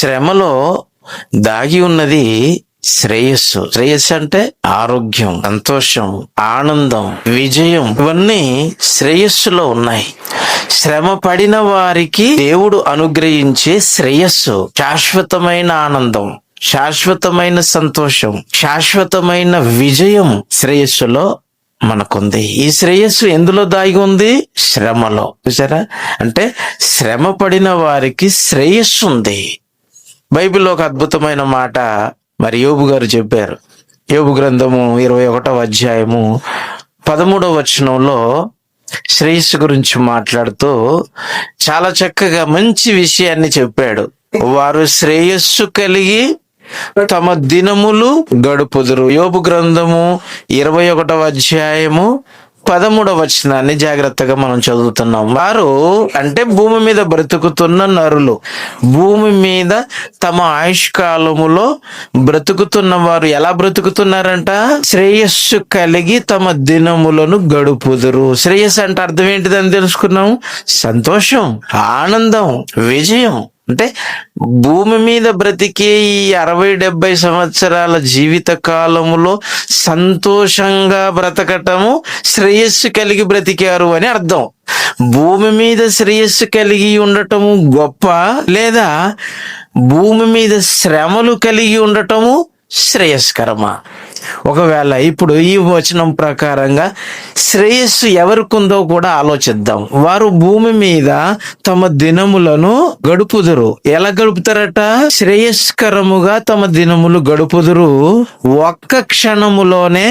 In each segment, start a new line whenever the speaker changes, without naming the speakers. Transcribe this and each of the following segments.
శ్రమలో దాగి ఉన్నది శ్రేయస్సు. శ్రేయస్సు అంటే ఆరోగ్యం, సంతోషం, ఆనందం, విజయం, ఇవన్నీ శ్రేయస్సులో ఉన్నాయి. శ్రమ పడిన వారికి దేవుడు అనుగ్రహించే శ్రేయస్సు, శాశ్వతమైన ఆనందం, శాశ్వతమైన సంతోషం, శాశ్వతమైన విజయం శ్రేయస్సులో మనకుంది. ఈ శ్రేయస్సు ఎందులో దాగి ఉంది? శ్రమలో. చూసారా? అంటే శ్రమ పడిన వారికి శ్రేయస్సు ఉంది. బైబిల్లో ఒక అద్భుతమైన మాట మరి యోబు గారు చెప్పారు. యోబు గ్రంథము 21వ అధ్యాయము 13వ వచనంలో శ్రేయస్సు గురించి మాట్లాడుతూ చాలా చక్కగా మంచి విషయాన్ని చెప్పాడు. వారు శ్రేయస్సు కలిగి తమ దినములు గడుపుదురు. యోబు గ్రంథము 21వ అధ్యాయము 13వ వచనాన్ని జాగ్రత్తగా మనం చదువుతున్నాం. వారు అంటే భూమి మీద బ్రతుకుతున్న నరులు, భూమి మీద తమ ఆయుష్కాలములో బ్రతుకుతున్న వారు ఎలా బ్రతుకుతున్నారంట? శ్రేయస్సు కలిగి తమ దినములను గడుపుదురు. శ్రేయస్సు అంటే అర్థం ఏంటిదని తెలుసుకున్నాం. సంతోషం, ఆనందం, విజయం. అంటే భూమి మీద బ్రతికే ఈ 60-70 సంవత్సరాల జీవిత కాలములో సంతోషంగా బ్రతకటము శ్రేయస్సు కలిగి బ్రతికారు అని అర్థం. భూమి మీద శ్రేయస్సు కలిగి ఉండటము గొప్ప, లేదా భూమి మీద శ్రమలు కలిగి ఉండటము శ్రేయస్కరమా? ఒకవేళ ఇప్పుడు ఈ వచనం ప్రకారంగా శ్రేయస్సు ఎవరికుందో కూడా ఆలోచిద్దాం. వారు భూమి మీద తమ దినములను గడుపుదురు. ఎలా గడుపుతారట? శ్రేయస్కరముగా తమ దినములు గడుపుదురు. ఒక్క క్షణములోనే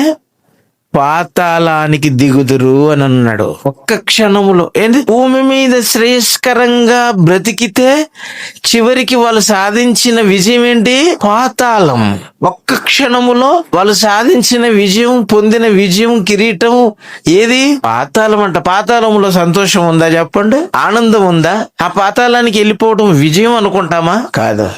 పాతాళానికి దిగుదురు అని అన్నాడు. ఒక్క క్షణములో. ఏంటి? భూమి మీద శ్రేయస్కరంగా బ్రతికితే చివరికి వాళ్ళు సాధించిన విజయం ఏంటి? పాతాళం. ఒక్క క్షణములో వాళ్ళు సాధించిన విజయం, పొందిన విజయం, కిరీటం ఏది? పాతాళం అంట. పాతాళంలో సంతోషం ఉందా చెప్పండి? ఆనందం ఉందా? ఆ పాతాళానికి వెళ్ళిపోవడం విజయం అనుకుంటామా? కాదు.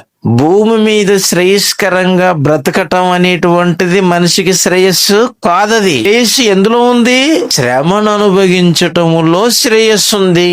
భూమి మీద శ్రేయస్కరంగా బ్రతకటం అనేటువంటిది మనిషికి శ్రేయస్సు కాదది. శ్రేయస్సు ఎందులో ఉంది? శ్రమను అనుభవించటములో శ్రేయస్సు ఉంది.